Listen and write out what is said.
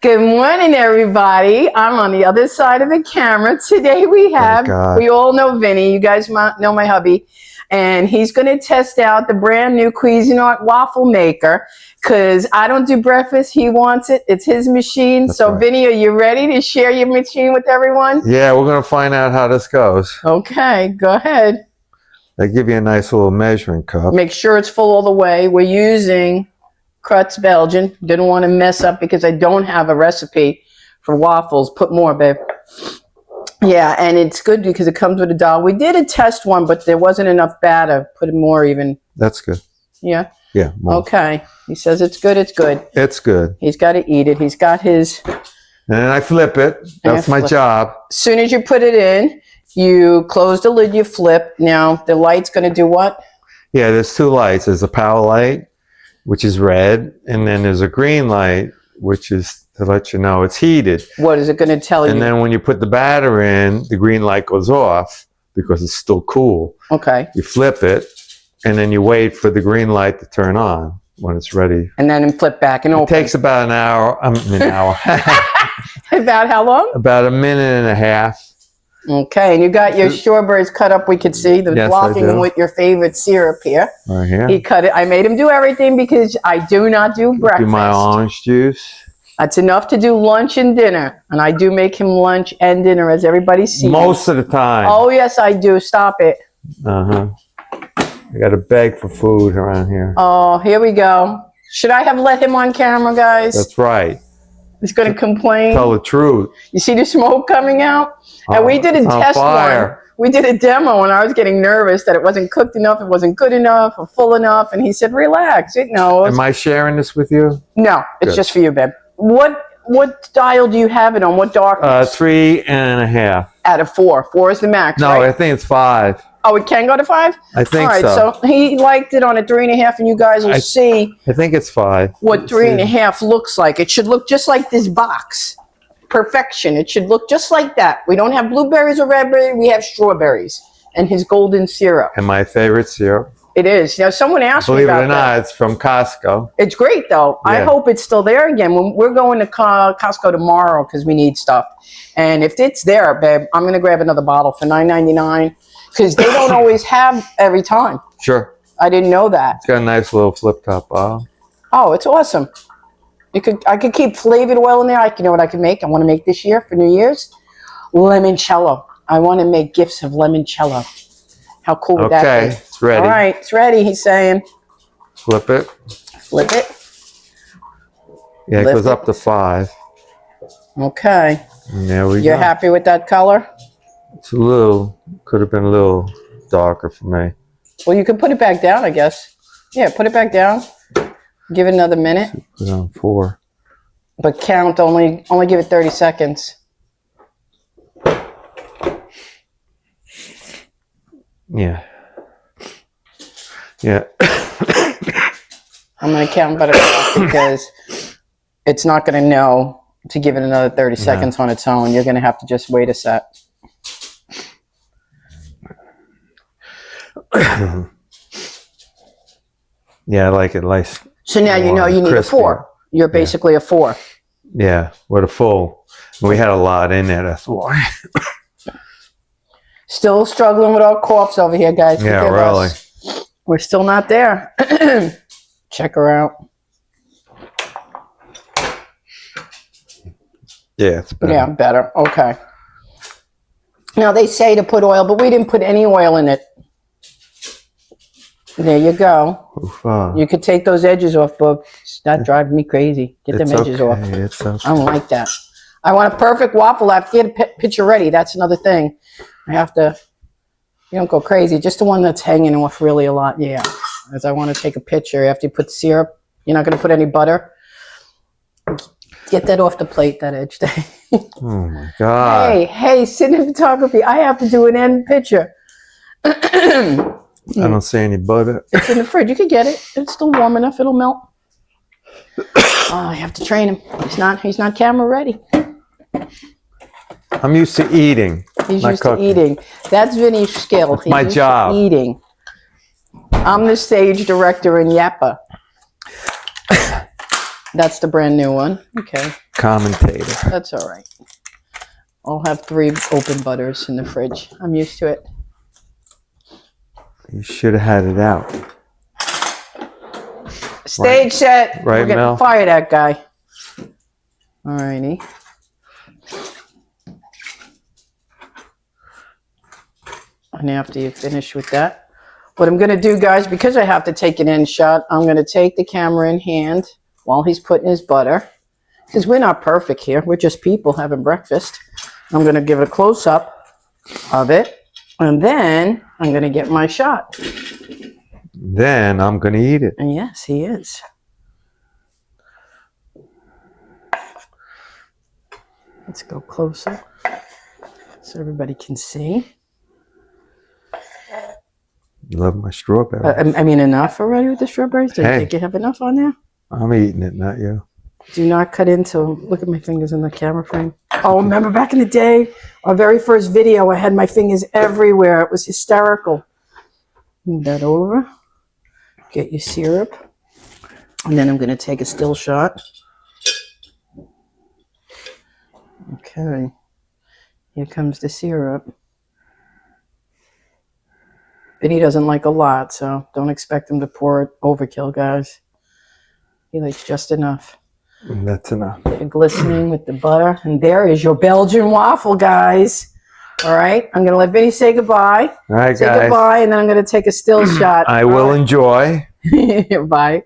Good morning, everybody. I'm on the other side of the camera. Today we all know Vinny. You guys know my hubby. And he's going to test out the brand new Cuisinart Waffle Maker because I don't do breakfast. He wants it. It's his machine. That's so, right. Vinny, are you ready to share your machine with everyone? Yeah, we're going to find out how this goes. Okay, go ahead. They give you a nice little measuring cup. Make sure it's full all the way. We're using Belgian. Didn't want to mess up because I don't have a recipe for waffles. Put more, babe. Yeah, and it's good because it comes with a doll. We did a test one, but there wasn't enough batter. Put in more even. That's good. Yeah? Yeah. More. Okay. He says it's good. It's good. It's good. He's got to eat it. He's got his... And then I flip it. That's my job. As soon as you put it in, you close the lid, you flip. Now, the light's going to do what? Yeah, there's two lights. There's a power light, which is red, and then there's a green light, which is to let you know it's heated. What is it going to tell you? And then when you put the batter in, the green light goes off because it's still cool. Okay. You flip it, and then you wait for the green light to turn on when it's ready. And then flip back and open. It takes about an hour. About how long? About a minute and a half. Okay, and you got your strawberries cut up. We could see the blocking with your favorite syrup here. Right here. He cut it. I made him do everything because I do not do breakfast. Do my orange juice. That's enough to do lunch and dinner. And I do make him lunch and dinner, as everybody sees. Most of the time. Oh, yes, I do. Stop it. Uh-huh. I got to beg for food around here. Oh, here we go. Should I have let him on camera, guys? That's right. He's going to complain. Tell the truth. You see the smoke coming out? And we did a test one. We did a demo, and I was getting nervous that it wasn't cooked enough, it wasn't good enough, or full enough. And he said, relax, it knows. Am I sharing this with you? No, it's just for you, babe. What dial do you have it on? What darkness? 3.5. Out of 4. 4 is the max, No, right? I think it's 5. Oh, it can go to 5? I think so. All right, so he liked it on a 3.5, and you guys will see. I think it's 5. What 3.5 looks like. It should look just like this box. Perfection. It should look just like that. We don't have blueberries or raspberries. We have strawberries and his golden syrup. And my favorite syrup. It is. Now, someone asked me about that. Believe it or not, it's from Costco. It's great, though. Yeah. I hope it's still there again. We're going to Costco tomorrow because we need stuff. And if it's there, babe, I'm going to grab another bottle for $9.99 because they don't always have every time. Sure. I didn't know that. It's got a nice little flip-top bottle. Oh, it's awesome. I could keep flavored oil in there. You know what I could make? I want to make this year for New Year's? Limoncello. I want to make gifts of limoncello. How cool would that be? Okay, it's ready. All right, it's ready, he's saying. Flip it. Flip it. Yeah, it goes up to 5. Okay. And there we go. You're happy with that color? It's could have been a little darker for me. Well, you could put it back down, I guess. Yeah, put it back down. Give it another minute. Put it on 4. But count, only give it 30 seconds. Yeah. Yeah. I'm going to count better because it's not going to know to give it another 30 seconds on its own. You're going to have to just wait a sec. Yeah, I like it. Nice. So now you know you need a 4. You're basically a 4. Yeah, with a full. We had a lot in there, that's why. Still struggling with our coughs over here, guys. Yeah, really. We're still not there. Check her out. Yeah, it's better. Yeah, better. Okay. Now, they say to put oil, but we didn't put any oil in it. There you go. Oof, you could take those edges off, but that drives me crazy. Get them edges off. It's okay. I don't like that. I want a perfect waffle. I have to get a picture ready. That's another thing. I have to, you don't go crazy. Just the one that's hanging off really a lot. Yeah. As I want to take a picture after you put syrup. You're not going to put any butter. Get that off the plate, that edge thing. Oh, my God. Hey, cinematography. I have to do an end picture. I don't see any butter. It's in the fridge. You can get it. It's still warm enough. It'll melt. Oh, I have to train him. He's not camera ready. I'm used to eating. He's used to eating. That's Vinny's skill. That's my job. Eating. I'm the stage director in Yappa. That's the brand new one. Okay, Commentator. that's all right. I'll have 3 open butters in the fridge. I'm used to it. You should have had it out. Stage set. Right, We're getting Mel? fire that guy. All righty. And after you finish with that, what I'm going to do, guys, because I have to take an end shot, I'm going to take the camera in hand while he's putting his butter. Because we're not perfect here. We're just people having breakfast. I'm going to give a close-up of it. And then I'm going to get my shot. Then I'm going to eat it. And yes, he is. Let's go closer so everybody can see. Love my strawberry. I mean, enough already with the strawberries? Do you Hey. think you have enough on there? I'm eating it, not you. Do not cut into, look at my fingers in the camera frame. Oh, remember back in the day, our very first video, I had my fingers everywhere. It was hysterical. Move that over. Get your syrup. And then I'm going to take a still shot. Okay. Here comes the syrup. Vinny doesn't like a lot, so don't expect him to pour it overkill, guys. He likes just enough. And that's enough. You're glistening with the butter. And there is your Belgian waffle, guys. All right. I'm going to let Vinny say goodbye. All right, Say guys. goodbye, and then I'm going to take a still shot. I will enjoy. Bye.